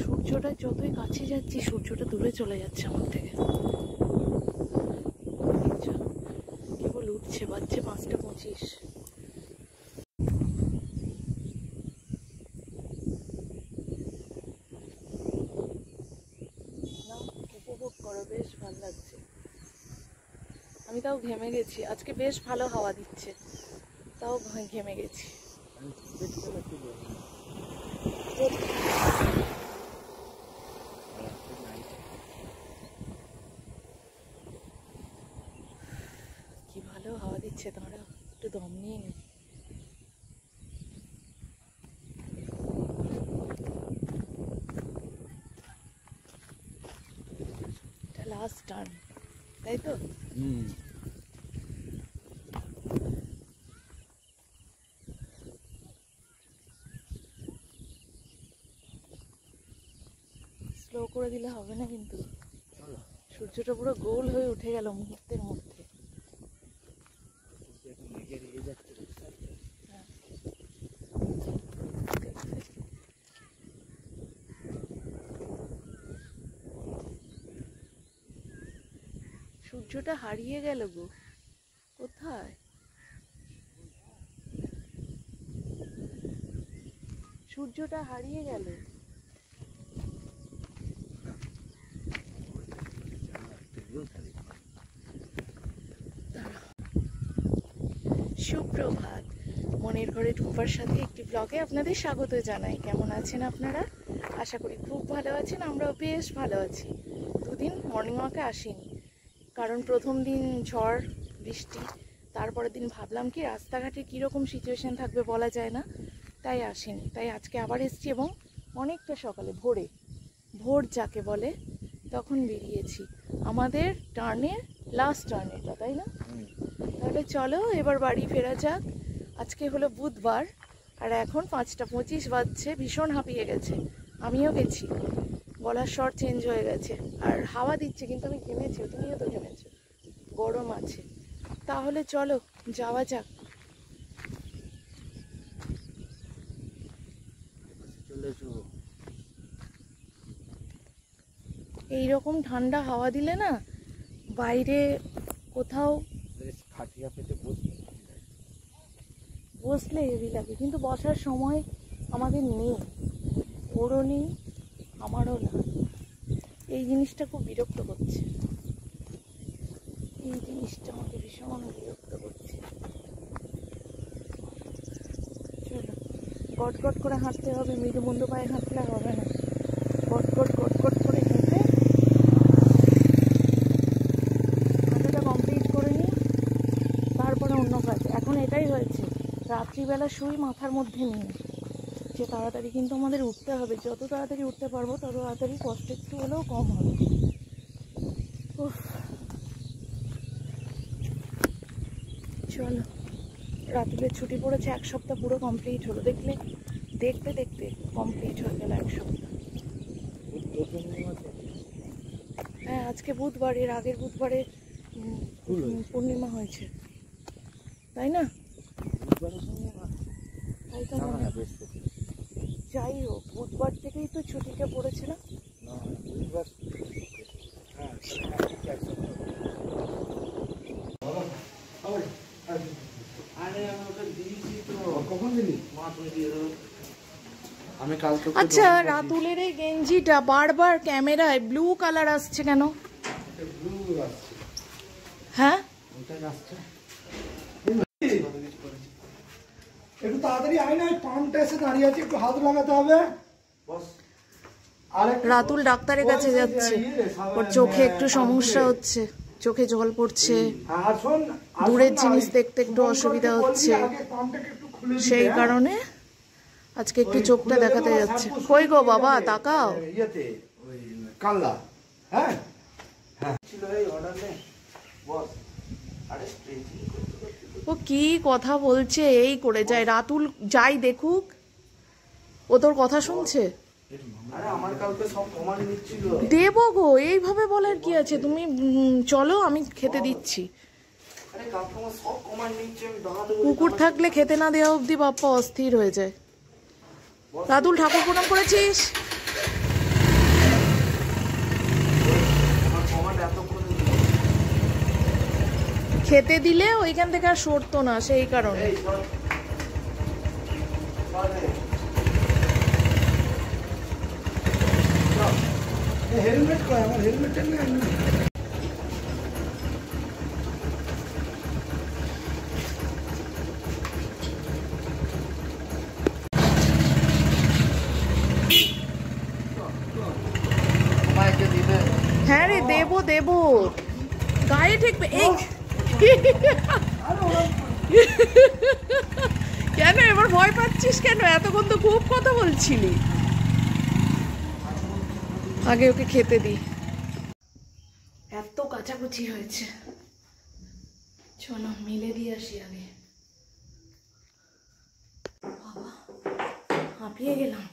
সূর্যটা যতই কাছে যাচ্ছি সূর্যটা দূরে চলে যাচ্ছে আমার থেকে। কেবল উঠছে, বাজছে 5:25। উপভোগ করো, বেশ ভালো লাগছে। আমি তাও ঘেমে গেছি, আজকে বেশ ভালো হাওয়া দিচ্ছে, তাও ঘেমে গেছি। কি ভালো হাওয়া দিচ্ছে, দাঁড়া একটু দম নিয়ে নি। এটা লাস্ট টার্ন, তাই তো? স্লো করে দিলে হবে না কিন্তু, সূর্যটা পুরো গোল হয়ে উঠে গেল মুহূর্তের মধ্যে। সূর্যটা হারিয়ে গেল গো, কোথায়? সূর্যটা হারিয়ে গেল। সুপ্রভাত, মনের ঘরে ঢোকার সাথে একটি ব্লগে আপনাদের স্বাগত জানাই। কেমন আছেন আপনারা? আশা করি খুব ভালো আছেন, আমরাও বেশ ভালো আছি। দুদিন মর্নিং ওয়াকে আসিনি, কারণ প্রথম দিন ঝড় বৃষ্টি, তারপরের দিন ভাবলাম কি রাস্তাঘাটে কীরকম সিচুয়েশান থাকবে বলা যায় না, তাই আসিনি। তাই আজকে আবার এসেছি এবং অনেকটা সকালে ভোর যাকে বলে তখন বেরিয়েছি। আমাদের টার্নের লাস্ট টার্ন এটা, তাই না? তাহলে চলো এবার বাড়ি ফেরা যাক। আজকে হলো বুধবার আর এখন 5:25 বাজছে। ভীষণ হাঁপিয়ে গেছে, আমিও গেছি, গলার স্বর চেঞ্জ হয়ে গেছে আর হাওয়া দিচ্ছে কিন্তু আমি ঘেমেছি, তুমিও তো ঘেমেছো, গরম আছে। তাহলে চলো যাওয়া যাক। এইরকম ঠান্ডা হাওয়া দিলে না বাইরে কোথাও বসলে হেভি লাগে, কিন্তু বসার সময় আমাদের নেই, ওরও নেই আমারও না। এই জিনিসটা খুব বিরক্ত করছে, এই জিনিসটা আমাকে ভীষণ বিরক্ত করছে। চলো গট গট করে হাঁটতে হবে, মৃদু মন্দ পায়ে হাঁটলে হবে না, গট গট গট গট করে হেঁটে হাঁটাটা কমপ্লিট করে নিই, তারপরে অন্য কাজ। এখন এটাই হয়েছে, রাত্রিবেলা শুই মাথার মধ্যে নিয়ে যে তাড়াতাড়ি কিন্তু আমাদের উঠতে হবে, যত তাড়াতাড়ি উঠতে পারবো তত তাড়াতাড়ি কষ্ট একটু হলেও কম হবে। চলো, রাতুলের ছুটি পড়েছে, 1 সপ্তাহ পুরো কমপ্লিট হলো, দেখতে দেখতে কমপ্লিট হয়ে গেল 1 সপ্তাহ। হ্যাঁ আজকে বুধবার, এর আগের বুধবারে পূর্ণিমা হয়েছে, তাই না? তাই তো মনে হয়। যাই হোক, বুধবার থেকেই তো ছুটিটা পড়েছিল। আচ্ছা, রাতুলের এই গেঞ্জিটা বারবার ক্যামেরায় ব্লু কালার আসছে কেন? হ্যাঁ একটু তাড়াতাড়ি আয় না, পাম্পটা এসে দাঁড়িয়ে আছে, একটু হাত লাগাতে হবে। রাতুল ডাক্তারের কাছে যাচ্ছে, ওর চোখে একটু সমস্যা হচ্ছে, চোখে জল পড়ছে, দূরের জিনিস দেখতে একটু অসুবিধা হচ্ছে, সেই কারণে আজকে একটু চোখটা দেখাতে যাচ্ছে। কই গো বাবা, তাকাও। কাল্লা হ্যাঁ ও কি কথা বলছে, এই করে যায়। রাতুল যাই দেখুক, ও তোর কথা শুনছে? দেবো গো, এইভাবে বলার কি আছে? তুমি চলো, আমি খেতে দিচ্ছি। কুকুর থাকলে খেতে না দেওয়া অব্দি বাপ্পা অস্থির হয়ে যায়। রাতুল ঠাকুর প্রণাম করেছিস? খেতে দিলে ওইখান থেকে আর সরতো না, সেই কারণে। হেলমেট কয় আমার, হেলমেটটা না হ্যাঁ রে, দেবো দেবো, গায়ে ঠেকবে। এই কেন এবার ভয় পাচ্ছিস কেন? এতক্ষণ তো খুব কথা বলছিলি। আগে ওকে খেতে দি। এত কাচাকুচি হয়েছে, চলো মিলে দিয়ে আসি আগে। বাবা, হাঁপিয়ে গেলাম।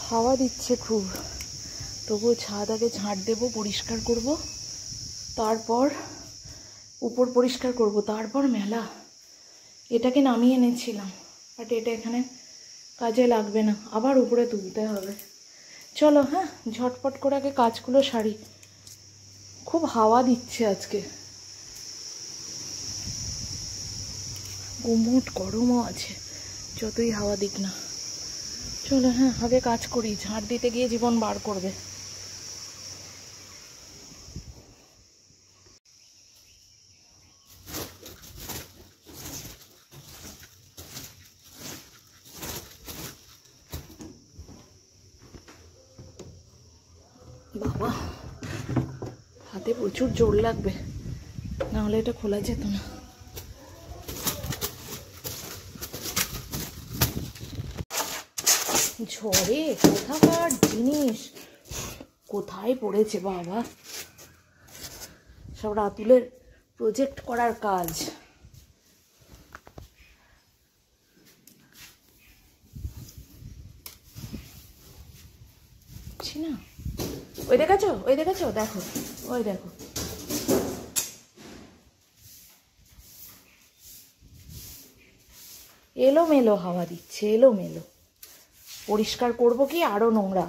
হাওয়া দিচ্ছে খুব, তবুও ছাদ আগে ঝাঁট দেবো, পরিষ্কার করব, তারপর উপর পরিষ্কার করব, তারপর মেলা। এটাকে নামিয়ে এনেছিলাম, বাট এটা এখানে কাজে লাগবে না, আবার উপরে তুলতে হবে। চলো হ্যাঁ, ঝটপট করে আগে কাজগুলো সারি। খুব হাওয়া দিচ্ছে আজকে, গুমোট গরমও আছে যতই হাওয়া দিক না। চলো হ্যাঁ, আগে কাজ করি, ঝাঁট দিতে গিয়ে জীবন বার করবে। বাবা, হাতে প্রচুর জোর লাগবে, নাহলে এটা খোলা যেত না। ঝড়ে কোথাকার জিনিস কোথায় পড়েছে বাবা, সব রাতুলের প্রজেক্ট করার কাজ। না, ওই দেখাচ্ছ, ওই দেখাচ্ছ, দেখো ওই দেখো। এলোমেলো হাওয়া দিচ্ছে, এলোমেলো। পরিষ্কার করব কি আরো নোংরা।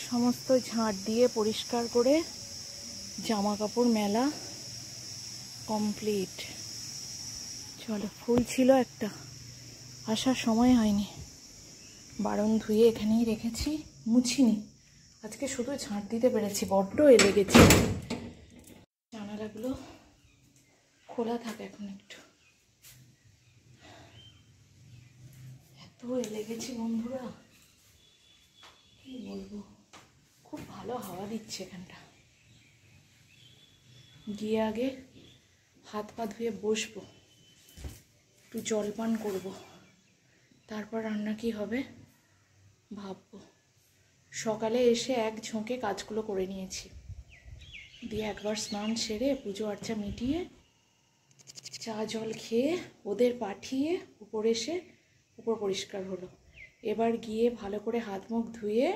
সমস্ত ঝাঁট দিয়ে পরিষ্কার করে জামা কাপড় মেলা কমপ্লিট। চলো, ফুল ছিল একটা, আসার সময় হয়নি, বারণ ধুয়ে এখানেই রেখেছি, মুছিনি। আজকে শুধু ঝাঁট দিতে পেরেছি, বড্ড এলে গেছে। জানালাগুলো খোলা থাকে এখন একটু, এত এলে গেছি বন্ধুরা, কি বলবো। খুব ভালো হাওয়া দিচ্ছে এখানটা। গিয়ে আগে হাত পা ধুয়ে বসবো, একটু জলপান করব, তারপর রান্না কি হবে ভাববো। সকালে এসে এক ঝোঁকে কাজগুলো করে নিয়েছি, দিয়ে একবার স্নান সেরে পুজো আর্চা মিটিয়ে চা জল খেয়ে ওদের পাঠিয়ে উপর এসে উপর পরিষ্কার হলো। এবার গিয়ে ভালো করে হাত মুখ ধুয়ে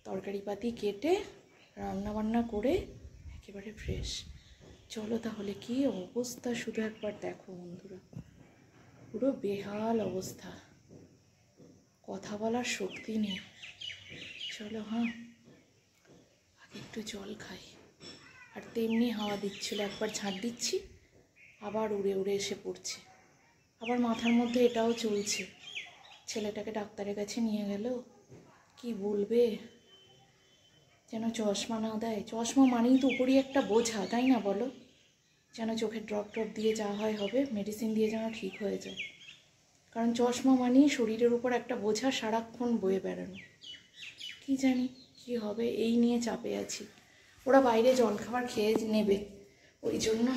তরকারি পাতি কেটে রান্না বান্না করে একেবারে ফ্রেশ। চলো তাহলে, কি অবস্থা শুধু একবার দেখো বন্ধুরা, পুরো বেহাল অবস্থা, কথা বলার শক্তি নেই। চলো হ্যাঁ, আগে একটু জল খাই। আর তেমনি হাওয়া দিচ্ছিল, একবার ঝাঁট দিচ্ছি আবার উড়ে উড়ে এসে পড়ছে। আবার মাথার মধ্যে এটাও চলছে, ছেলেটাকে ডাক্তারের কাছে নিয়ে গেল, কি বলবে, যেন চশমা না দেয়। চশমা মানেই তো উপরই একটা বোঝা, তাই না বলো? যেন চোখের ড্রপ ট্রপ দিয়ে যা হয় হবে, মেডিসিন দিয়ে যেন ঠিক হয়ে যায়। কারণ চশমা মানেই শরীরের উপর একটা বোঝা সারাক্ষণ বয়ে বেড়ানো। কি জানি কি হবে, এই নিয়ে চাপে আছি। ওরা বাইরে জলখাবার খেয়ে নেবে, ওই জন্য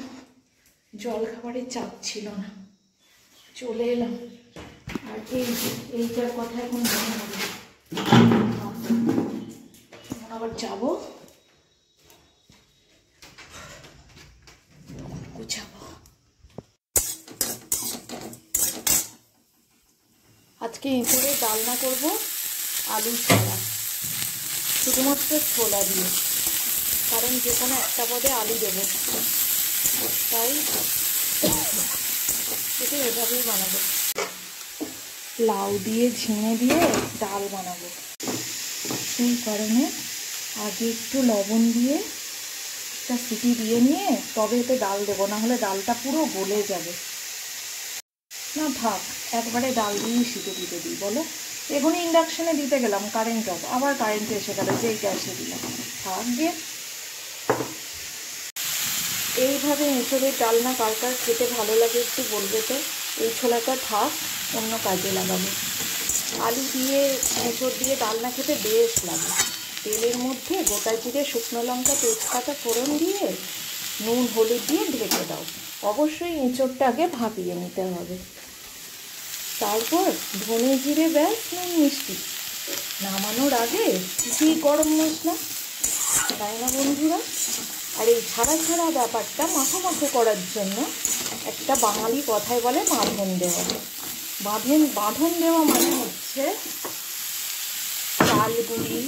জলখাবারের চাপ ছিল না, চলে এলাম। আর এইটার কথা এখন মনে হবে, আবার যাবো, গুছাবো। আজকে এঁচড়ে ডালনা করব, আলু ছাড়া, শুধুমাত্র ছোলা দিয়ে, কারণ যে কোনো একটা পদে আলু দেবো, তাই কিন্তু এভাবেই বানাবো, লাউ দিয়ে ঝিঙে দিয়ে ডাল বানাবো। সেই কারণে আগে একটু লবণ দিয়ে একটা সিটি দিয়ে নিয়ে তবে এতে ডাল দেবো, না হলে ডালটা পুরো গলে যাবে। না থাক, একবারে ডাল দিয়েই সিটি দিতে দিই। বলো, এখনই ইন্ডাকশানে দিতে গেলাম, কারেন্ট অফ, আবার কারেন্ট এসে গেল, যেই গ্যাসে দিলাম। থাক গে। এইভাবে এঁচোড়ের ডালনা কার কার খেতে ভালো লাগে একটু বলবে তো। এই ছোলাটা থাক, অন্য কাজে লাগাবো। আলু দিয়ে এঁচোড় দিয়ে ডালনা খেতে বেশ লাগে। তেলের মধ্যে গোটা জিরে, শুকনো লঙ্কা, তেজপাতা ফোড়ন দিয়ে নুন হলুদ দিয়ে ঢেকে দাও। অবশ্যই এঁচোড়টা আগে ভাপিয়ে নিতে হবে, তারপর ধনে জিরে, ব্যাস, নুন মিষ্টি। নামানোর আগে ঘি, গরম মশলা, তাই না বন্ধুরা? আর এই ছাড়া ছাড়া ব্যাপারটা মাখো করার জন্য একটা বাঙালি কথায় বলে বাঁধন দেওয়া। বাঁধন দেওয়া মানে হচ্ছে চাল গুঁড়ি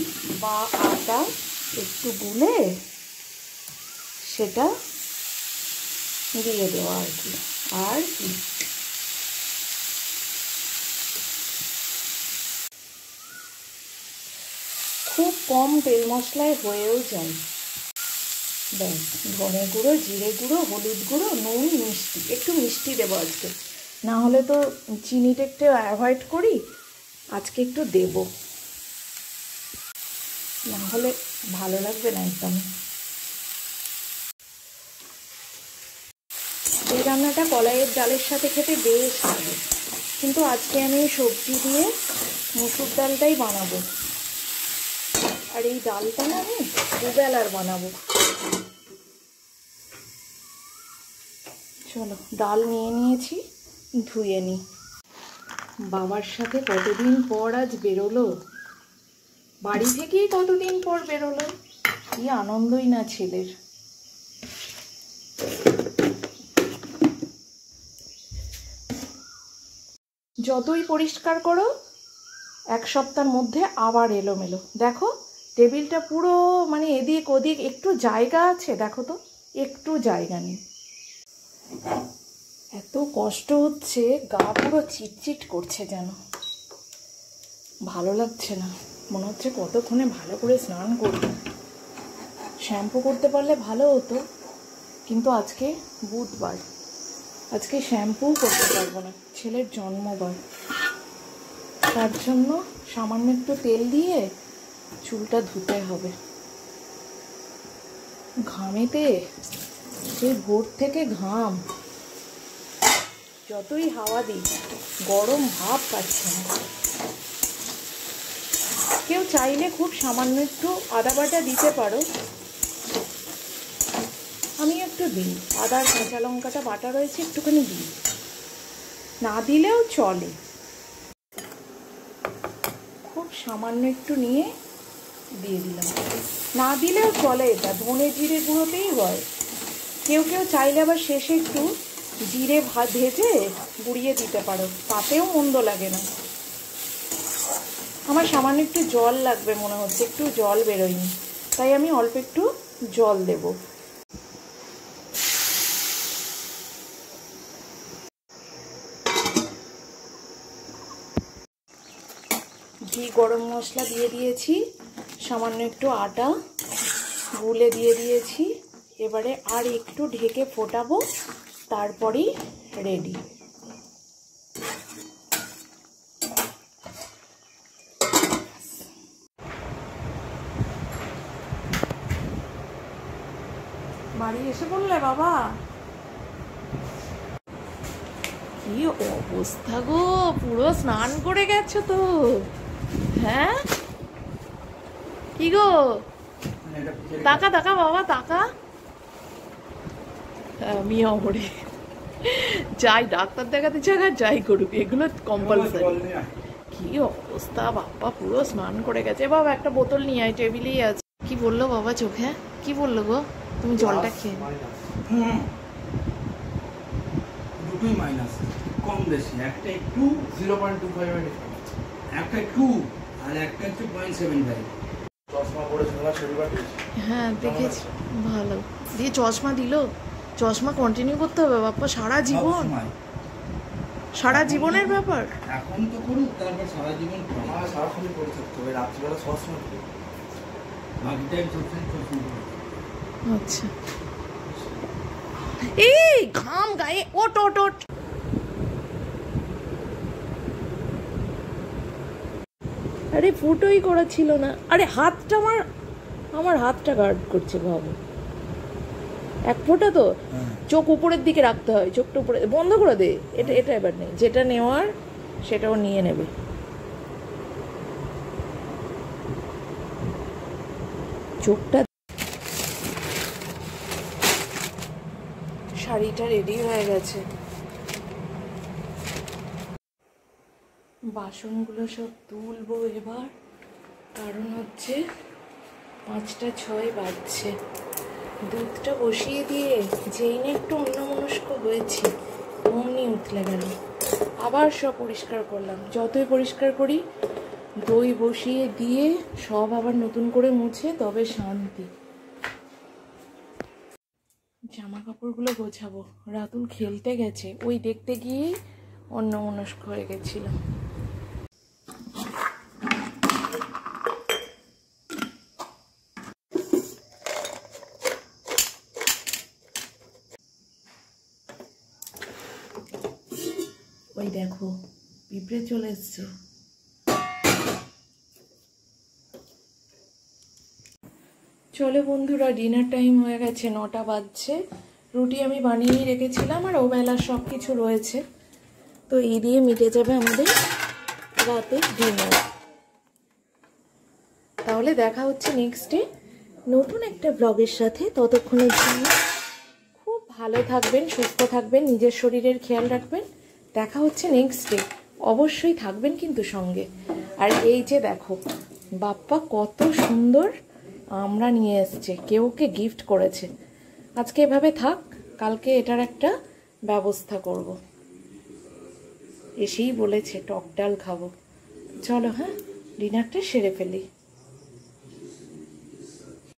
বা আটা একটু গুলে সেটা দিয়ে দেওয়া আর কি। আর কি, খুব কম তেল মশলায় হয়েও যায়। ব্যাস, ধনে গুঁড়ো, জিরে গুঁড়ো, হলুদ গুঁড়ো, নুন, মিষ্টি, একটু মিষ্টি দেবো আজকে, না হলে তো চিনিটা একটু অ্যাভয়েড করি, আজকে একটু দেব, না হলে ভালো লাগবে না একদম। এই রান্নাটা কলাইয়ের ডালের সাথে খেতে বেশ লাগে, কিন্তু আজকে আমি সবজি দিয়ে মুসুর ডালটাই বানাবো। আর এই ডালটা না আমি দুবেলার বানাবো। চলো, ডাল নিয়ে নিয়েছি, ধুয়ে নিই। বাবার সাথে কতদিন পর আজ বেরোলো, বাড়ি থেকেই কতদিন পর বেরোলো, কি আনন্দই না ছেলের। যতই পরিষ্কার করো এক সপ্তাহের মধ্যে আবার এলোমেলো। দেখো টেবিলটা পুরো মানে এদিক ওদিক, একটু জায়গা আছে দেখো তো, একটু জায়গা নেই। এত কষ্ট হচ্ছে, গা পুরো চিটচিট করছে, যেন ভালো লাগছে না। মনে হচ্ছে কতক্ষণে ভালো করে স্নান করব, শ্যাম্পু করতে পারলে ভালো হতো, কিন্তু আজকে বুধবার, আজকে শ্যাম্পুও করতে পারবো না, ছেলের জন্মবার। তার জন্য সামান্য একটু তেল দিয়ে চুলটা ধুতে হবে। ঘামেতে সেই ভোর থেকে ঘাম, যতই হাওয়া দিই গরম ভাব পাচ্ছে না। কেউ চাইলে খুব সামান্য একটু আদা বাটা দিতে পারো, আমি একটু দিই। আদার কাঁচা লঙ্কাটা বাটা রয়েছে, একটুখানি দিই, না দিলেও চলে। খুব সামান্য একটু নিয়ে দিয়ে দিলাম, না দিলেও চলে, এটা ধনে জিরে গুঁড়োতেই হয়। কেউ কেউ চাইলে আবার শেষে একটু জিরে ভেজে গুঁড়িয়ে দিতে পারো, তাতেও মন্দ লাগে না। আমার সামান্য একটু জল লাগবে মনে হচ্ছে, একটু জল বেরোয়নি, তাই আমি অল্প একটু জল দেব। ঘি, গরম মশলা দিয়ে দিয়েছি, সামান্য একটু আটা গুলে দিয়ে দিয়েছি। এবারে আর একটু ঢেকে ফোটাবো, তারপরেই রেডি। বাড়ি এসে বললে বাবা, কি অবস্থা গো, পুরো স্নান করে গেছো তো? হ্যাঁ কি গো, তাকা তাকা বাবা তাকা। মিয়া ওরে যাই ডাক্তার দেখাতে চাক আর যাই করুক, এগুলো কম্পালসারি। কি অবস্থা বাবা, পুরো স্নান করে গেছে। বাবা একটা বোতল নিয়ে আয়, টেবিলেই আছে। কি বললো বাবা চোখে, কি বললো গো? তুমি জলটা খেয়ে দুটোই মাইনাস, কম বেশি, একটা একটু 0.25, একটা একটু, আর একটা হচ্ছে 0.75। চশমা পরে শোনা শরীর। হ্যাঁ দেখেছি, ভালো দিয়ে চশমা দিল। চশমা কন্টিনিউ করতে হবে বাপ্পা সারা জীবন। সারা জীবনের ব্যাপার। এখন তো করুক, তারপর সারা জীবন আমার সারাক্ষণই করে থাকতে হবে, রাত্রিবেলা সবসময় করি, বাকি টাইম সবসময় চশমা পরে। আচ্ছা, এই ঘাম গায়ে, ওট ওট ওট। আরে ফুটোই করা ছিল না। আরে হাতটা আমার হাতটা গার্ড করছে ভাবো। এক ফোঁটা তো চোখ উপরের দিকে রাখতে হয়, চোখটা উপরে বন্ধ করে দে। এটা এবার নেই, যেটা নেওয়ার সেটাও নিয়ে নেবে। চোখটা। শাড়িটা রেডি হয়ে গেছে, বাসনগুলো সব তুলবো এবার, কারণ হচ্ছে 5টা 6 বাজছে। দুধটা বসিয়ে দিয়ে যেই না একটু অন্যমনস্ক হয়েছি, অমনি উঠলে গেল। আবার সব পরিষ্কার করলাম, যতই পরিষ্কার করি দই বসিয়ে দিয়ে সব আবার নতুন করে মুছে তবে শান্তি। জামা কাপড়গুলো গোছাবো, রাতুল খেলতে গেছে, ওই দেখতে গিয়েই অন্যমনস্ক হয়ে গেছিলাম। ওই দেখো পিঁপড়ে চলে এসছে। চলো বন্ধুরা, ডিনার টাইম হয়ে গেছে, 9টা বাজছে। রুটি আমি বানিয়েই রেখেছিলাম আর ওবেলার সব কিছু রয়েছে, তো এই দিয়ে মিটে যাবে আমাদের রাতের ডিনার। তাহলে দেখা হচ্ছে নেক্সট ডে নতুন একটা ব্লগের সাথে। ততক্ষণের জন্য খুব ভালো থাকবেন, সুস্থ থাকবেন, নিজের শরীরের খেয়াল রাখবেন। দেখা হচ্ছে নেক্সট ডে, অবশ্যই থাকবেন কিন্তু সঙ্গে। আর এই যে দেখো বাপ্পা কত সুন্দর আমরা নিয়ে এসছে, কেউ কে গিফট করেছে। আজকে এভাবে থাক, কালকে এটার একটা ব্যবস্থা করব। এসেই বলেছে টক ডাল খাবো। চলো হ্যাঁ, ডিনারটা সেরে ফেলি।